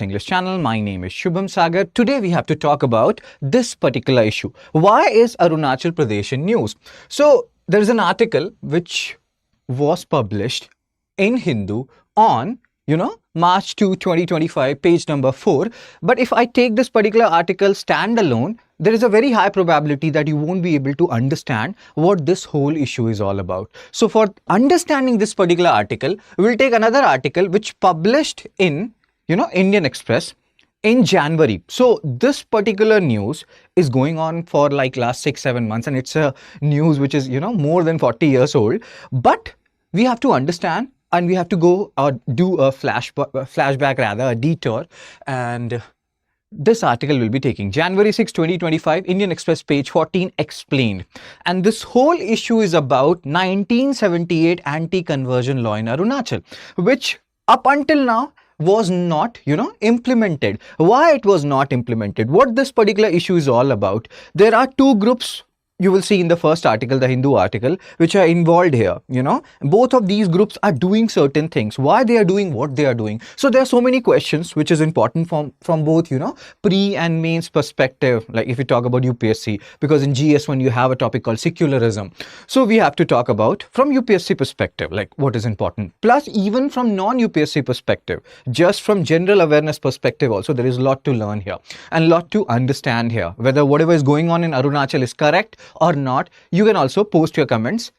English channel. My name is Shubham Sagar. Today we have to talk about this particular issue. Why is Arunachal Pradesh in news? So there is an article which was published in Hindu on March 2, 2025, page number 4. But if I take this particular article standalone, there is a very high probability that you won't be able to understand what this whole issue is all about. So for understanding this particular article, we'll take another article which published in, Indian Express in January. So this particular news is going on for like last 6-7 months, and it's a news which is, more than 40 years old. But we have to understand, and we have to go do a flashback, rather, a detour. And this article will be taking January 6, 2025, Indian Express, page 14, explained. And this whole issue is about 1978 anti-conversion law in Arunachal, which up until now was not, implemented. Why it was not implemented? What this particular issue is all about? There are two groups you will see in the first article, the Hindu article, which are involved here. Both of these groups are doing certain things. Why they are doing what they are doing? So there are so many questions which is important from both, pre and mains perspective. Like if you talk about UPSC, because in GS1 you have a topic called secularism. So we have to talk about from UPSC perspective, like what is important. Plus even from non-UPSC perspective, just from general awareness perspective also, there is a lot to learn here and a lot to understand here. Whether whatever is going on in Arunachal is correct or not. You can also post your comments.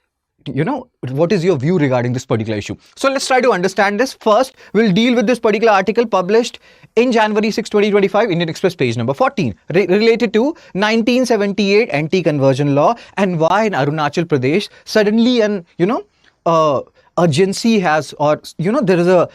What is your view regarding this particular issue? So let's try to understand this. First, we'll deal with this particular article published in January 6, 2025, Indian Express, page number 14, related to 1978 anti-conversion law and why in Arunachal Pradesh suddenly an urgency has, or there is a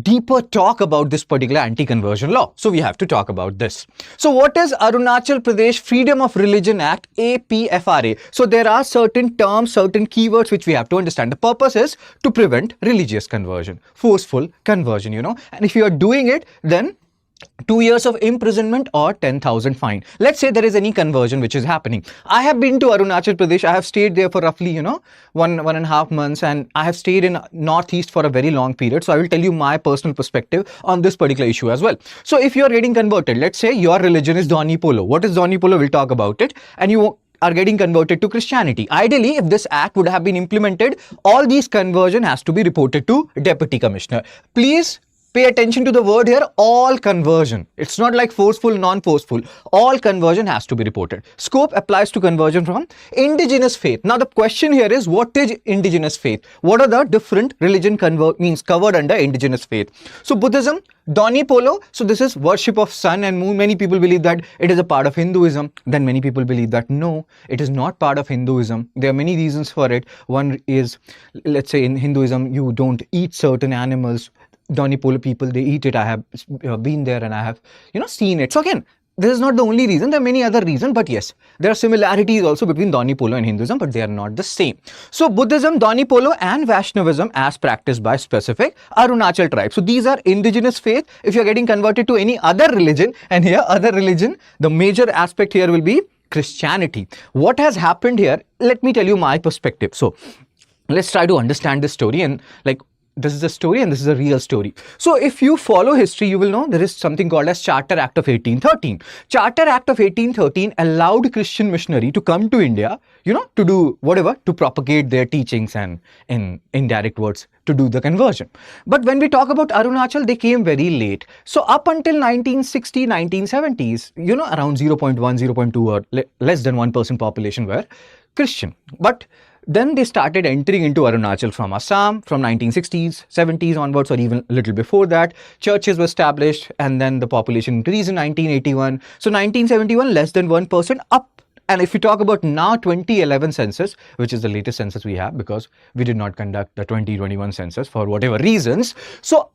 deeper talk about this particular anti-conversion law. So we have to talk about this. So what is Arunachal Pradesh Freedom of Religion Act, APFRA? So there are certain terms, certain keywords which we have to understand. The purpose is to prevent religious conversion, forceful conversion, and if you are doing it, then 2 years of imprisonment or 10,000 fine. Let's say there is any conversion which is happening. I have been to Arunachal Pradesh. I have stayed there for roughly, 1.5 months, and I have stayed in Northeast for a very long period. So I will tell you my personal perspective on this particular issue as well. So if you are getting converted, let's say your religion is Doni Polo. What is Doni Polo? We'll talk about it. And you are getting converted to Christianity. Ideally, if this act would have been implemented, all these conversion has to be reported to Deputy Commissioner. Please pay attention to the word here, all conversion. It's not like forceful, non-forceful. All conversion has to be reported. Scope applies to conversion from indigenous faith. Now the question here is, what is indigenous faith? What are the different religion covered under indigenous faith? So Buddhism, Doni Polo, so this is worship of sun and moon. Many people believe that it is a part of Hinduism. Then many people believe that no, it is not part of Hinduism. There are many reasons for it. One is, let's say in Hinduism, you don't eat certain animals. Doni Polo people, they eat it. I have been there and I have, seen it. So again, this is not the only reason. There are many other reasons, but yes, there are similarities also between Doni Polo and Hinduism, but they are not the same. So Buddhism, Doni Polo and Vaishnavism as practiced by specific Arunachal tribe. So these are indigenous faith. If you're getting converted to any other religion, and here other religion, the major aspect here will be Christianity. What has happened here? Let me tell you my perspective. So let's try to understand this story, and this is a story and this is a real story. So if you follow history, you will know there is something called as Charter Act of 1813. Charter Act of 1813 allowed Christian missionary to come to India, to do whatever, to propagate their teachings and in indirect words, to do the conversion. But when we talk about Arunachal, they came very late. So up until 1960, 1970s, around 0.1, 0.2 or less than 1% population were Christian. But then they started entering into Arunachal from Assam from 1960s, 70s onwards, or even a little before that. Churches were established and then the population increased in 1981. So 1971, less than 1% up. And if you talk about now 2011 census, which is the latest census we have because we did not conduct the 2021 census for whatever reasons. So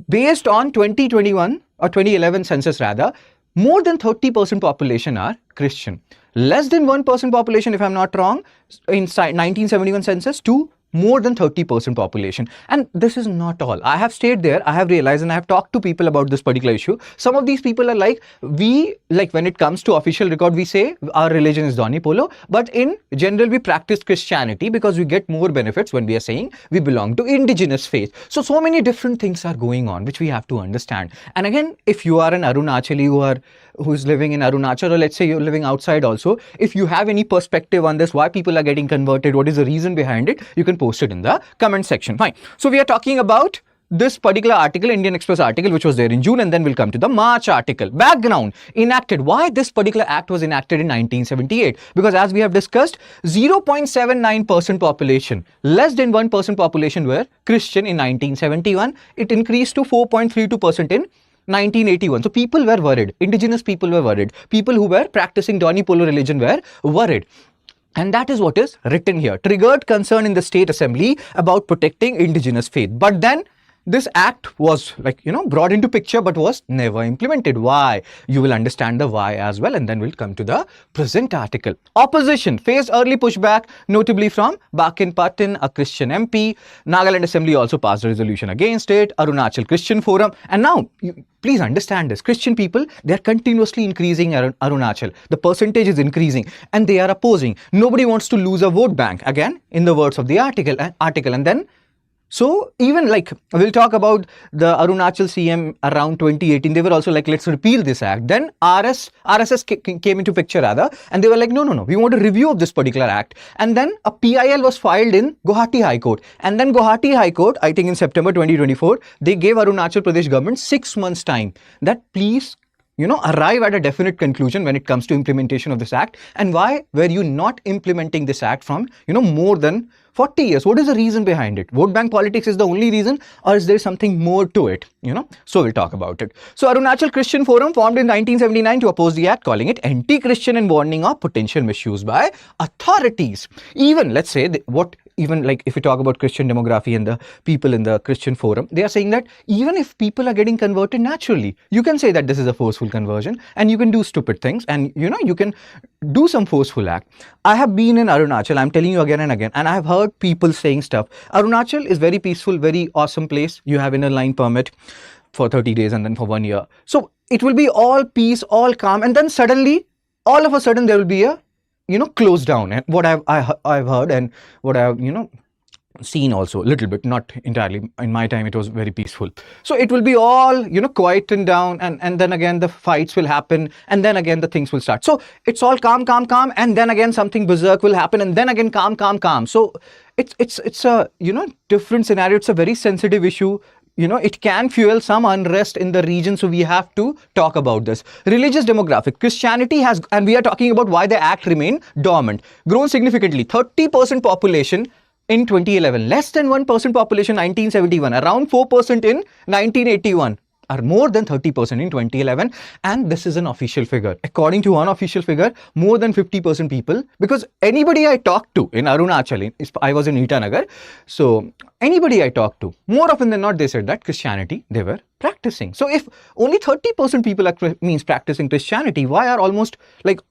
based on 2021 or 2011 census rather, more than 30% population are Christian. Less than 1% population, if I'm not wrong, in 1971 census to more than 30% population. And this is not all. I have stayed there, I have realized, and I have talked to people about this particular issue. Some of these people are like, when it comes to official record, we say our religion is Doni Polo, but in general, we practice Christianity because we get more benefits when we are saying we belong to indigenous faith. So many different things are going on, which we have to understand. And again, if you are an Arunachali who is living in Arunachal, or let's say you're living outside also, if you have any perspective on this, why people are getting converted, what is the reason behind it, you can post it in the comment section. Fine. So we are talking about this particular article, Indian Express article, which was there in June, and then we'll come to the March article. Background, enacted. Why this particular act was enacted in 1978? Because as we have discussed, 0.79% population, less than 1% population were Christian in 1971. It increased to 4.32% in 1981. So people were worried. Indigenous people were worried. People who were practicing Doni Polo religion were worried. And that is what is written here. Triggered concern in the state assembly about protecting indigenous faith. But then this act was brought into picture but was never implemented. Why? You will understand the why as well, and then we'll come to the present article. Opposition faced early pushback, notably from Bakin Patin, a Christian MP. Nagaland Assembly also passed a resolution against it. Arunachal Christian Forum. And now, please understand this. Christian people, they are continuously increasing Arunachal. The percentage is increasing and they are opposing. Nobody wants to lose a vote bank. Again, in the words of the article. And then so even we'll talk about the Arunachal CM around 2018. They were also like, let's repeal this act. Then RSS came into picture rather, and they were like, no, we want a review of this particular act. And then a PIL was filed in Guwahati High Court. And then Guwahati High Court, I think in September 2024, they gave Arunachal Pradesh government 6 months time that please arrive at a definite conclusion when it comes to implementation of this act. And why were you not implementing this act from, more than 40 years? What is the reason behind it? Vote bank politics is the only reason, or is there something more to it? So we'll talk about it. So Arunachal Christian Forum formed in 1979 to oppose the act, calling it anti-Christian and warning of potential misuse by authorities. Even, let's say, if we talk about Christian demography and the people in the Christian Forum, they are saying that even if people are getting converted naturally, you can say that this is a forceful conversion and you can do stupid things and, you can do some forceful act. I have been in Arunachal, I'm telling you again and again, and I have heard people saying stuff. Arunachal is very peaceful, very awesome place. You have inner line permit for 30 days and then for 1 year. So it will be all peace, all calm, and then suddenly, all of a sudden, there will be a close down. And what I've heard and what I've seen also a little bit, not entirely. In my time it was very peaceful. So it will be all quietened down, and then again the fights will happen, and then again the things will start. So it's all calm, and then again something berserk will happen, and then again calm. So it's a different scenario. It's a very sensitive issue. It can fuel some unrest in the region, so we have to talk about this. Religious demographic. Christianity has, and we are talking about why the act remained dormant, grown significantly. 30% population in 2011, less than 1% population 1971, around 4% in 1981, are more than 30% in 2011, and this is an official figure. According to unofficial figure, more than 50% people, because anybody I talked to in Arunachal, I was in Itanagar, so anybody I talked to, more often than not, they said that Christianity, they were practicing. So if only 30% people are practicing Christianity, why are almost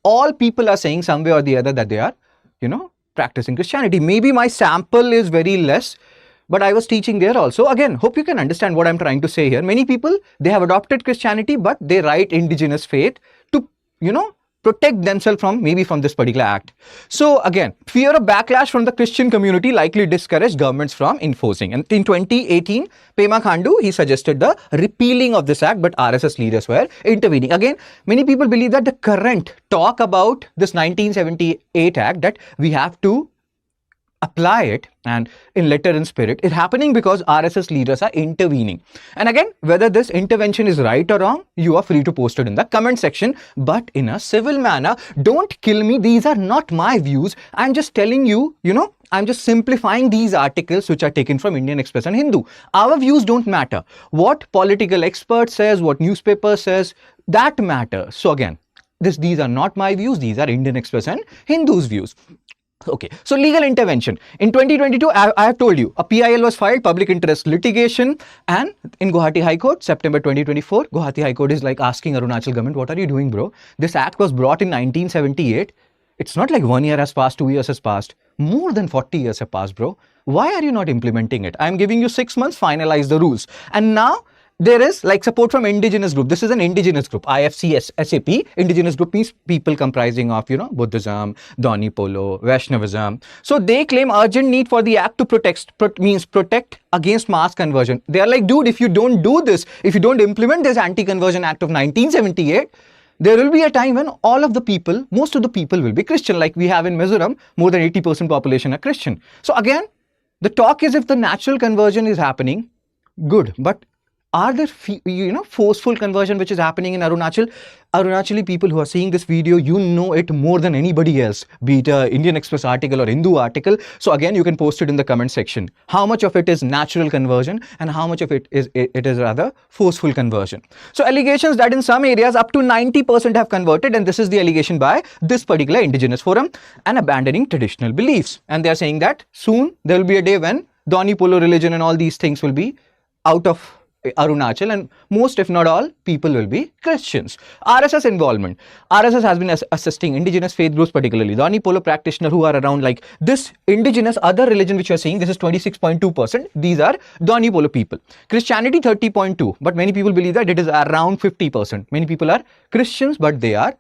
all people are saying some way or the other that they are, practicing Christianity? Maybe my sample is very less, but I was teaching there also. Again, hope you can understand what I'm trying to say here. Many people, they have adopted Christianity, but they write indigenous faith to, protect themselves from this particular act. So again, fear of backlash from the Christian community likely discouraged governments from enforcing. And in 2018, Pema Khandu, he suggested the repealing of this act, but RSS leaders were intervening. Again, many people believe that the current talk about this 1978 act, that we have to apply it and in letter and spirit, is happening because RSS leaders are intervening. And again, whether this intervention is right or wrong, you are free to post it in the comment section, but in a civil manner. Don't kill me. These are not my views. I'm just telling you, I'm just simplifying these articles which are taken from Indian Express and Hindu. Our views don't matter. What political expert says, what newspaper says, that matters. So again, these are not my views. These are Indian Express and Hindu's views. Okay, so legal intervention. In 2022, I have told you, a PIL was filed, public interest litigation, and in Guwahati High Court, September 2024, Guwahati High Court is asking Arunachal government, what are you doing, bro? This act was brought in 1978. It's not like 1 year has passed, 2 years has passed. More than 40 years have passed, bro. Why are you not implementing it? I'm giving you 6 months, finalize the rules. And now there is like support from indigenous group. This is an indigenous group, IFC SAP. Indigenous group means people comprising of, Buddhism, Doni Polo, Vaishnavism. So they claim urgent need for the act to protect against mass conversion. They are like, dude, if you don't do this, if you don't implement this Anti-Conversion Act of 1978, there will be a time when all of the people, most of the people will be Christian, like we have in Mizoram, more than 80% population are Christian. So again, the talk is if the natural conversion is happening, good, but are there, forceful conversion which is happening in Arunachal? Arunachali people who are seeing this video, you know it more than anybody else, be it a Indian Express article or Hindu article. So again, you can post it in the comment section. How much of it is natural conversion and how much of it is rather forceful conversion? So allegations that in some areas up to 90% have converted, and this is the allegation by this particular indigenous forum, and abandoning traditional beliefs. And they are saying that soon there will be a day when Doni Polo religion and all these things will be out of Arunachal, and most if not all people will be Christians. RSS involvement. RSS has been assisting indigenous faith groups, particularly Doni Polo practitioners who are around like this indigenous other religion which you are seeing. This is 26.2%. These are Doni Polo people. Christianity 30.2%, but many people believe that it is around 50%. Many people are Christians, but they are,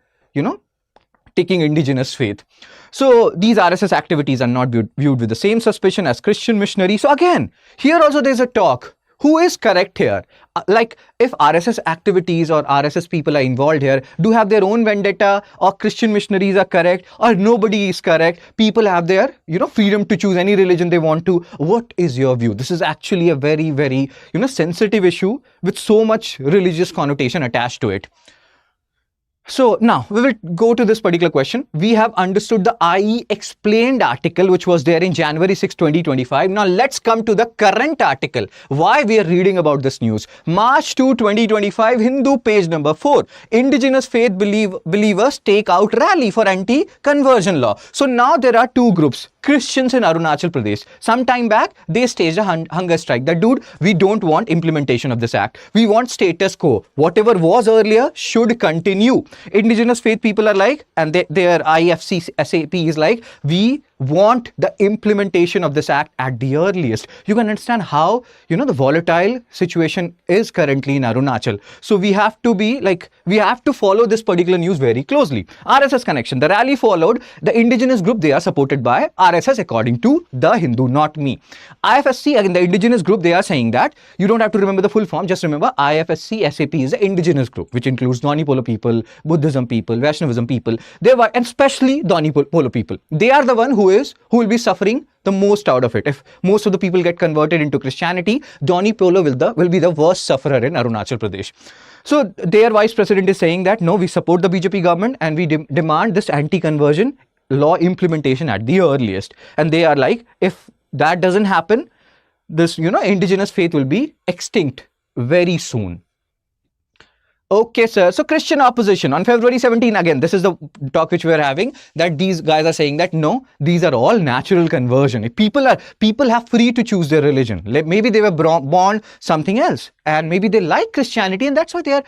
taking indigenous faith. So these RSS activities are not viewed with the same suspicion as Christian missionary. So again, here also there is a talk. Who is correct here? Like if RSS activities or RSS people are involved here, do have their own vendetta, or Christian missionaries are correct, or nobody is correct? People have their, freedom to choose any religion they want to. What is your view? This is actually a very, very, sensitive issue with so much religious connotation attached to it. So now we will go to this particular question. We have understood the IE explained article which was there in January 6, 2025. Now let's come to the current article. Why we are reading about this news. March 2, 2025, Hindu page number 4. Indigenous faith believers take out rally for anti-conversion law. So now there are two groups. Christians in Arunachal Pradesh. Some time back, they staged a hunger strike. That dude, we don't want implementation of this act. We want status quo. Whatever was earlier should continue. Indigenous faith people are like, and their IFC SAP is like, we want the implementation of this act at the earliest. You can understand how, the volatile situation is currently in Arunachal. So we have to be like, we have to follow this particular news very closely. RSS connection. The rally followed the indigenous group. They are supported by RSS according to the Hindu, not me. IFSC, again, the indigenous group, they are saying that you don't have to remember the full form. Just remember IFSC SAP is the indigenous group, which includes Doni Polo people, Buddhism people, Vaishnavism people, and especially Doni Polo people. They are the one who will be suffering the most out of it. If most of the people get converted into Christianity, Doni Polo will be the worst sufferer in Arunachal Pradesh. So their vice president is saying that no, we support the BJP government and we demand this anti-conversion law implementation at the earliest. And they are like, if that doesn't happen, this indigenous faith will be extinct very soon. Okay, sir. So Christian opposition on February 17, again, this is the talk which we are having, that these guys are saying that no, these are all natural conversion. People have free to choose their religion. Maybe they were born something else, and maybe they like Christianity, and that's why they are,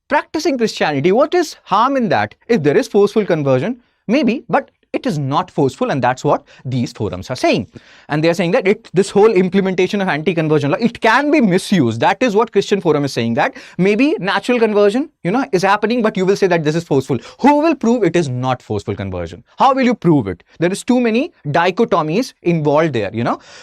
practicing Christianity. What is harm in that? If there is forceful conversion, maybe, but it is not forceful, and that's what these forums are saying. And they are saying that this whole implementation of anti-conversion law, it can be misused. That is what Christian forum is saying, that maybe natural conversion, is happening, but you will say that this is forceful. Who will prove it is not forceful conversion? How will you prove it? There is too many dichotomies involved there,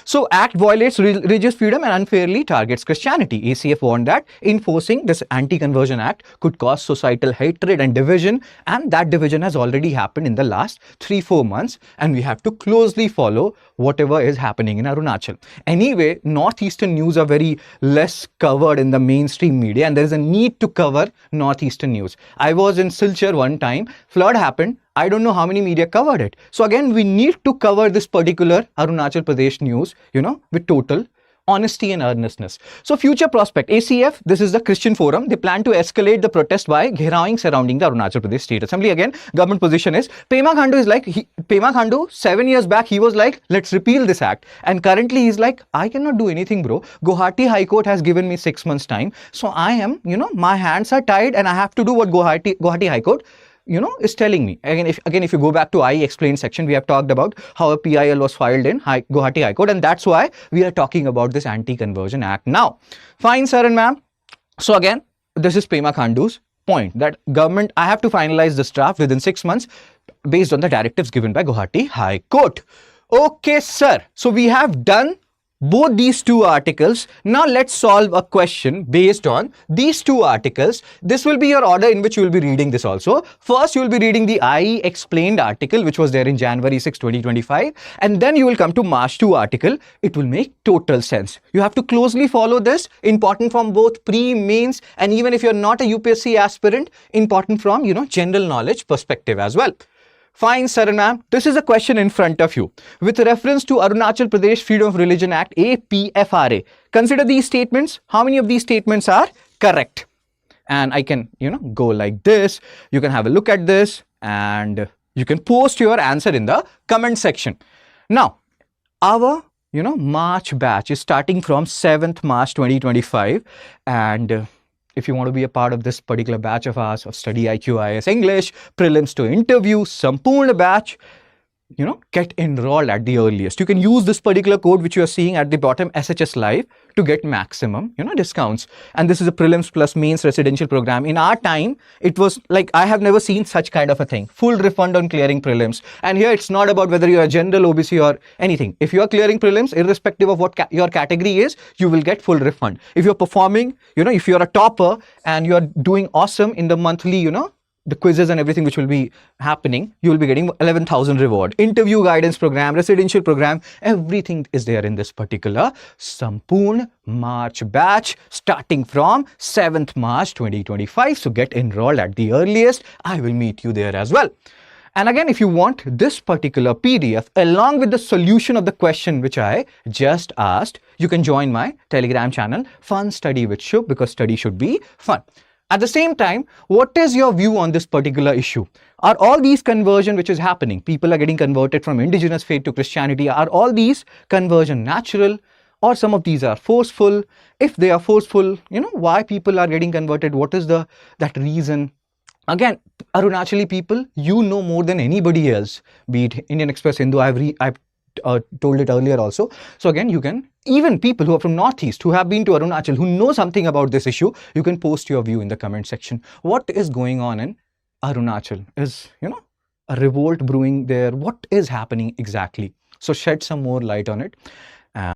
So act violates religious freedom and unfairly targets Christianity. ACF warned that enforcing this anti-conversion act could cause societal hatred and division, and that division has already happened in the last 3-4 months, and we have to closely follow whatever is happening in Arunachal. Anyway, northeastern news are very less covered in the mainstream media, and there is a need to cover northeastern news. I was in Silchar one time, flood happened. I don't know how many media covered it. So again, we need to cover this particular Arunachal Pradesh news, with total honesty and earnestness. So future prospect, ACF, this is the Christian forum. They plan to escalate the protest by gherawing surrounding the Arunachal Pradesh State Assembly. Again, government position is, Pema Khandu is like, Pema Khandu 7 years back, he was like, let's repeal this act. And currently he's like, I cannot do anything, bro. Guwahati High Court has given me 6 months time. So I am, my hands are tied and I have to do what Guwahati High Court is telling me. Again, if you go back to I explained section, we have talked about how a PIL was filed in Guwahati High Court, and that's why we are talking about this Anti-Conversion Act now. Fine, sir and ma'am. So again, this is Pema Khandu's point that government, I have to finalize this draft within 6 months based on the directives given by Guwahati High Court. Okay, sir. So we have done both these two articles. Now let's solve a question based on these two articles. This will be your order in which you will be reading this also. First, you will be reading the I explained article, which was there in January 6, 2025. And then you will come to March 2 article. It will make total sense. You have to closely follow this. Important from both pre, mains, and even if you're not a UPSC aspirant, important from, general knowledge perspective as well. Fine, sir and ma'am. This is a question in front of you. With reference to Arunachal Pradesh Freedom of Religion Act, APFRA. Consider these statements. How many of these statements are correct? And I can, go like this. You can have a look at this and you can post your answer in the comment section. Now, our, March batch is starting from 7th March 2025, and if you want to be a part of this particular batch of ours of StudyIQ IS English, prelims to interview, Sampurna batch, get enrolled at the earliest. You can use this particular code which you are seeing at the bottom, SHS Live, to get maximum, discounts. And this is a prelims plus mains residential program. In our time, it was like, I have never seen such kind of a thing. Full refund on clearing prelims. And here it's not about whether you're a general OBC or anything. If you are clearing prelims, irrespective of what your category is, you will get full refund. If you're performing, if you're a topper and you're doing awesome in the monthly, the quizzes and everything which will be happening, you will be getting 11,000 reward. Interview guidance program, residential program, everything is there in this particular Sampurna March batch starting from 7th March 2025. So get enrolled at the earliest. I will meet you there as well. And again, if you want this particular PDF along with the solution of the question which I just asked, you can join my Telegram channel, Fun Study with Shubh, because study should be fun. At the same time, what is your view on this particular issue? Are all these conversion which is happening, people are getting converted from indigenous faith to Christianity, are all these conversion natural, or some of these are forceful? If they are forceful, why people are getting converted? What is that reason? Again, Arunachali people, know more than anybody else, be it Indian Express, Hindu, I've told it earlier also. So again, you can, even people who are from Northeast, who have been to Arunachal, who know something about this issue, you can post your view in the comment section. What is going on in Arunachal? Is, a revolt brewing there? What is happening exactly? So shed some more light on it.